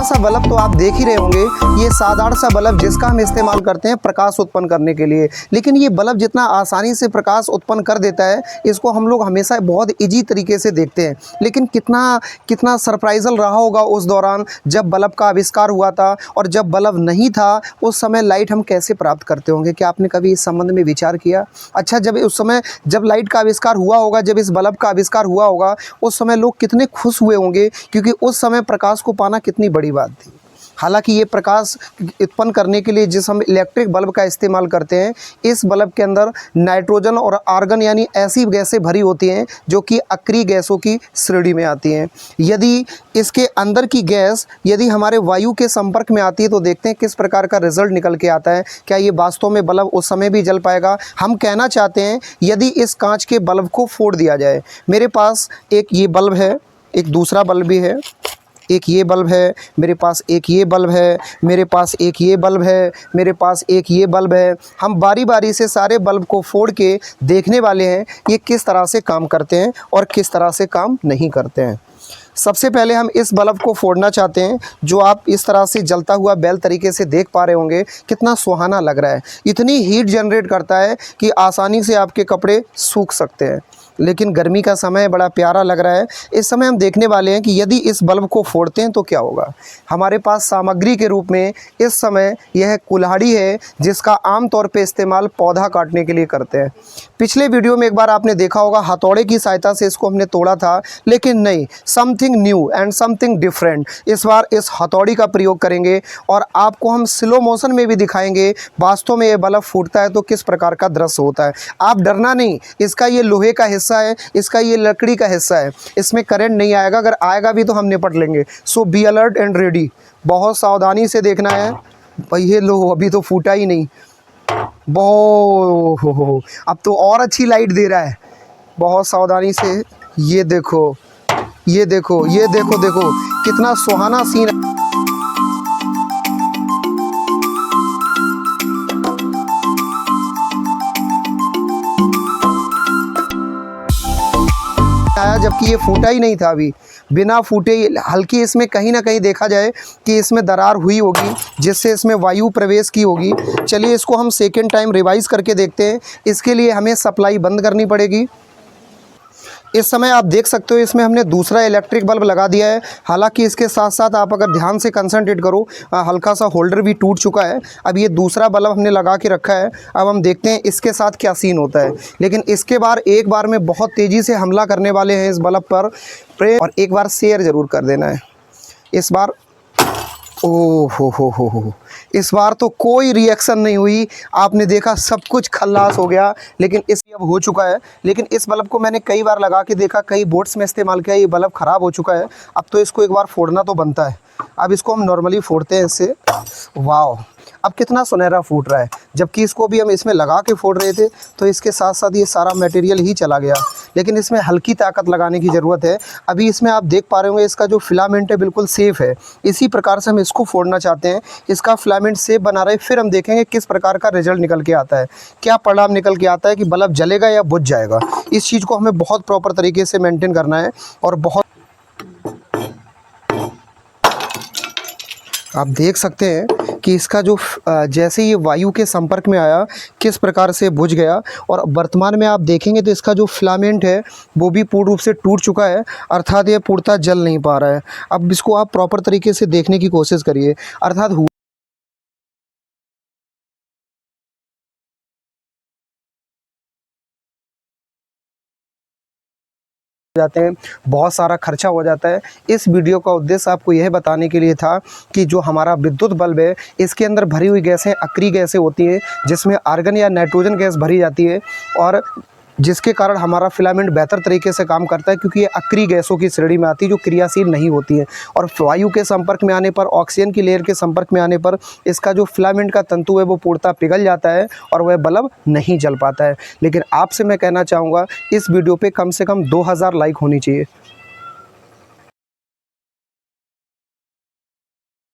सा बल्ब तो आप देख ही रहे होंगे, ये साधारण सा बल्ब जिसका हम इस्तेमाल करते हैं प्रकाश उत्पन्न करने के लिए। लेकिन ये बल्ब जितना आसानी से प्रकाश उत्पन्न कर देता है, इसको हम लोग हमेशा बहुत ईजी तरीके से देखते हैं। लेकिन कितना कितना सरप्राइजल रहा होगा उस दौरान जब बल्ब का आविष्कार हुआ था, और जब बल्ब नहीं था उस समय लाइट हम कैसे प्राप्त करते होंगे। क्या आपने कभी इस संबंध में विचार किया? अच्छा, जब उस समय जब लाइट का आविष्कार हुआ होगा, जब इस बल्ब का आविष्कार हुआ होगा, उस समय लोग कितने खुश हुए होंगे, क्योंकि उस समय प्रकाश को पाना कितनी बड़ी बात थी। हालांकि ये प्रकाश उत्पन्न करने के लिए जिस हम इलेक्ट्रिक बल्ब का इस्तेमाल करते हैं, इस बल्ब के अंदर नाइट्रोजन और आर्गन यानी ऐसी गैसें भरी होती हैं जो कि अक्रिय गैसों की श्रेणी में आती हैं। यदि इसके अंदर की गैस यदि हमारे वायु के संपर्क में आती है तो देखते हैं किस प्रकार का रिजल्ट निकल के आता है। क्या ये वास्तव में बल्ब उस समय भी जल पाएगा? हम कहना चाहते हैं यदि इस कांच के बल्ब को फोड़ दिया जाए, मेरे पास एक ये बल्ब है, एक दूसरा बल्ब भी है, एक ये बल्ब है, मेरे पास एक ये बल्ब है, मेरे पास एक ये बल्ब है, मेरे पास एक ये बल्ब है। हम बारी बारी से सारे बल्ब को फोड़ के देखने वाले हैं ये किस तरह से काम करते हैं और किस तरह से काम नहीं करते हैं। सबसे पहले हम इस बल्ब को फोड़ना चाहते हैं, जो आप इस तरह से जलता हुआ बेल तरीके से देख पा रहे होंगे। कितना सुहाना लग रहा है, इतनी हीट जनरेट करता है कि आसानी से आपके कपड़े सूख सकते हैं। लेकिन गर्मी का समय बड़ा प्यारा लग रहा है। इस समय हम देखने वाले हैं कि यदि इस बल्ब को फोड़ते हैं तो क्या होगा। हमारे पास सामग्री के रूप में इस समय यह कुल्हाड़ी है, जिसका आमतौर पे इस्तेमाल पौधा काटने के लिए करते हैं। पिछले वीडियो में एक बार आपने देखा होगा, हथौड़े की सहायता से इसको हमने तोड़ा था, लेकिन नहीं, something new and something different. इस बार इस हथौड़ी का प्रयोग करेंगे और आपको हम स्लो मोशन में भी दिखाएंगे वास्तव में ये बल्ब फूटता है तो किस प्रकार का दृश्य होता है। आप डरना नहीं, इसका ये लोहे का हिस्सा है, इसका ये लकड़ी का हिस्सा है, इसमें करंट नहीं आएगा। अगर आएगा भी तो हम निपट लेंगे। सो बी अलर्ट एंड रेडी। बहुत सावधानी से देखना है भाई। ये लो, अभी तो फूटा ही नहीं। हो, अब तो और अच्छी लाइट दे रहा है। बहुत सावधानी से। ये देखो, ये देखो, ये देखो, देखो कितना सुहाना सीन है। आया जबकि ये फूटा ही नहीं था। अभी बिना फूटे हल्की इसमें कहीं ना कहीं देखा जाए कि इसमें दरार हुई होगी, जिससे इसमें वायु प्रवेश की होगी। चलिए इसको हम सेकेंड टाइम रिवाइज करके देखते हैं। इसके लिए हमें सप्लाई बंद करनी पड़ेगी। इस समय आप देख सकते हो इसमें हमने दूसरा इलेक्ट्रिक बल्ब लगा दिया है। हालांकि इसके साथ साथ आप अगर ध्यान से कंसंट्रेट करो, हल्का सा होल्डर भी टूट चुका है। अब ये दूसरा बल्ब हमने लगा के रखा है। अब हम देखते हैं इसके साथ क्या सीन होता है। लेकिन इसके बाद एक बार में बहुत तेज़ी से हमला करने वाले हैं इस बल्ब पर। और एक बार शेयर ज़रूर कर देना है। इस बार ओ हो, इस बार तो कोई रिएक्शन नहीं हुई। आपने देखा सब कुछ खल्लास हो गया। लेकिन इस अब हो चुका है। लेकिन इस बल्ब को मैंने कई बार लगा के देखा, कई बोर्ड्स में इस्तेमाल किया, ये बल्ब ख़राब हो चुका है। अब तो इसको एक बार फोड़ना तो बनता है। अब इसको हम नॉर्मली फोड़ते हैं इससे। वाह, अब कितना सुनहरा फूट रहा है। जबकि इसको भी हम इसमें लगा के फोड़ रहे थे तो इसके साथ साथ ये सारा मटेरियल ही चला गया। लेकिन इसमें हल्की ताकत लगाने की ज़रूरत है। अभी इसमें आप देख पा रहे होंगे इसका जो फिलामेंट है बिल्कुल सेफ़ है। इसी प्रकार से हम इसको फोड़ना चाहते हैं। इसका फिलामेंट सेफ बना रहे, फिर हम देखेंगे किस प्रकार का रिजल्ट निकल के आता है, क्या परिणाम निकल के आता है कि बल्ब जलेगा या बुझ जाएगा। इस चीज़ को हमें बहुत प्रॉपर तरीके से मेंटेन करना है। और बहुत आप देख सकते हैं कि इसका जो जैसे ये वायु के संपर्क में आया किस प्रकार से बुझ गया। और वर्तमान में आप देखेंगे तो इसका जो फिलामेंट है वो भी पूर्ण रूप से टूट चुका है, अर्थात ये पूर्णतः जल नहीं पा रहा है। अब इसको आप प्रॉपर तरीके से देखने की कोशिश करिए, अर्थात जाते हैं, बहुत सारा खर्चा हो जाता है। इस वीडियो का उद्देश्य आपको यह बताने के लिए था कि जो हमारा विद्युत बल्ब है इसके अंदर भरी हुई गैसें अक्रिय गैसें होती हैं, जिसमें आर्गन या नाइट्रोजन गैस भरी जाती है, और जिसके कारण हमारा फिलामेंट बेहतर तरीके से काम करता है, क्योंकि ये अक्रिय गैसों की श्रेणी में आती है जो क्रियाशील नहीं होती है। और वायु के संपर्क में आने पर, ऑक्सीजन की लेयर के संपर्क में आने पर इसका जो फिलामेंट का तंतु है वो पूर्णतः पिघल जाता है और वह बल्ब नहीं जल पाता है। लेकिन आपसे मैं कहना चाहूँगा इस वीडियो पे कम से कम 2000 लाइक होनी चाहिए।